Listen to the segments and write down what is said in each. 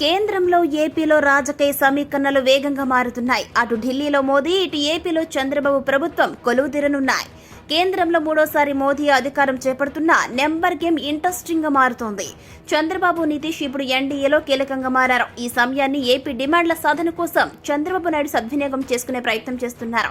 కేంద్రంలో ఏపీలో రాజకీయ సమీకరణలు వేగంగా మారుతున్నాయి. అటు ఢిల్లీలో మోదీ, ఇటు ఏపీలో చంద్రబాబు ప్రభుత్వం కొలువుదీరనున్నాయి. కేంద్రంలో మూడోసారి మోదీ అధికారం చేపడుతున్న నెంబర్ గేమ్ ఇంట్రెస్టింగ్ గా మారుతోంది. చంద్రబాబు, నితీష్ ఇప్పుడు ఎన్డీఏలో కీలకంగా మారారు. ఈ సమయాన్ని ఏపీ డిమాండ్ల సాధన కోసం చంద్రబాబు నాయుడు సద్వినియోగం చేసుకునే ప్రయత్నం చేస్తున్నారు.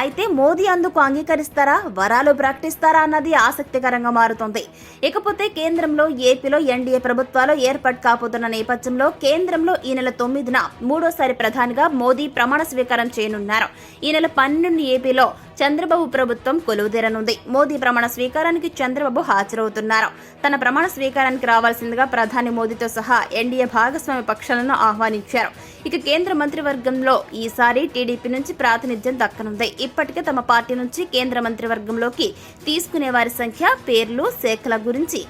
అయితే మోదీ అందుకు అంగీకరిస్తారా, వరాలు ప్రకటిస్తారా అన్నది ఆసక్తికరంగా మారుతోంది. ఇకపోతే కేంద్రంలో ఏపీలో ఎన్డీఏ ప్రభుత్వాలు ఏర్పాటు కాబోతున్న నేపథ్యంలో కేంద్రంలో ఈ నెల 9న మూడోసారి ప్రధానిగా మోదీ ప్రమాణ స్వీకారం చేయనున్నారు. ఈ నెల 12 ఏపీలో చంద్రబాబు ప్రభుత్వం కొలువుదీరనుంది. మోదీ ప్రమాణ స్వీకారానికి చంద్రబాబు హాజరవుతున్నారు. తన ప్రమాణ స్వీకారానికి రావాల్సిందిగా ప్రధాని మోదీతో సహా ఎన్డీఏ భాగస్వామ్య పక్షాలను ఆహ్వానించారు. ఇక కేంద్ర మంత్రివర్గంలో ఈసారి టీడీపీ నుంచి ప్రాతినిధ్యం దక్కనుంది. ఇప్పటికే తమ పార్టీ నుంచి కేంద్ర మంత్రివర్గంలోకి తీసుకునే వారి సంఖ్య, పేర్లు, శాఖల గురించి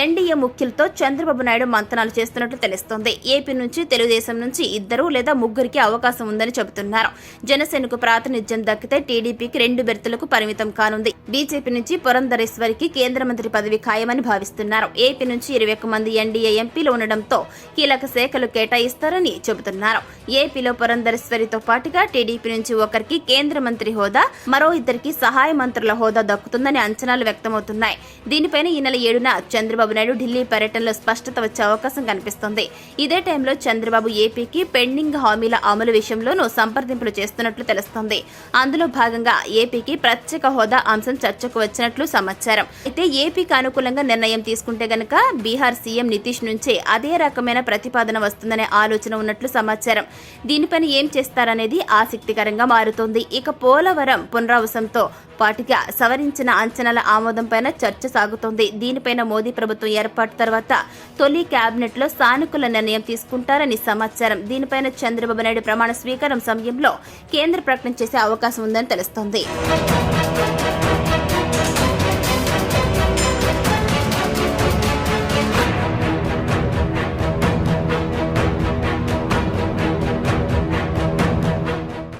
ఎన్డీఏ ముఖ్యులతో చంద్రబాబు నాయుడు మంతనాలు చేస్తున్నట్లు తెలుస్తోంది. ఏపీ నుంచి, తెలుగుదేశం నుంచి 2 లేదా 3 అవకాశం ఉందని చెబుతున్నారు. జనసేనకు ప్రాతినిధ్యం దక్కితే టీడీపీకి 2 బెర్తులకు పరిమితం కానుంది. బీజేపీ నుంచి పురంధరేశ్వరికి కేంద్ర మంత్రి పదవి ఖాయమని భావిస్తున్నారు. ఏపీ నుంచి 21 మంది ఎన్డీఏ ఎంపీలు ఉండడంతో కీలక శాఖలు కేటాయిస్తారని చెబుతున్నారు. ఏపీలో పురంధరేశ్వరితో పాటుగా టీడీపీ నుంచి ఒకరికి కేంద్ర మంత్రి హోదా, మరో 2కి సహాయ మంత్రుల హోదా దక్కుతుందని అంచనాలు వ్యక్తమవుతున్నాయి. దీనిపైన ఈ నెల 7న చంద్రబాబు నాయుడు ఢిల్లీ పర్యటనలో స్పష్టత వచ్చే అవకాశం కనిపిస్తోంది. ఇదే టైంలో చంద్రబాబు ఏపీకి పెండింగ్ హామీల అమలు విషయంలోనూ సంప్రదింపులు చేస్తున్నట్లు తెలుస్తోంది. అందులో భాగంగా ఏపీకి ప్రత్యేక హోదా అంశం చర్చకు వచ్చినట్లు సమాచారం. అయితే ఏపీకి అనుకూలంగా నిర్ణయం తీసుకుంటే గనక బీహార్ సీఎం నితీష్ నుంచే అదే రకమైన ప్రతిపాదన వస్తుందనే ఆలోచన ఉన్నట్లు సమాచారం. దీనిపైన ఏం చేస్తారనేది ఆసక్తికరంగా మారుతోంది. ఇక పోలవరం పునరావాసంతో పాటుగా సవరించిన అంచనాల ఆమోదం పైన చర్చ సాగుతోంది. దీనిపైన మోదీ ప్రభుత్వం ఏర్పాటు తర్వాత తొలి కేబినెట్ లో సానుకూల నిర్ణయం తీసుకుంటారని సమాచారం. దీనిపైన చంద్రబాబు నాయుడు ప్రమాణ స్వీకారం సమయంలో కేంద్ర ప్రకటన చేసే అవకాశం ఉందని తెలుస్తోంది.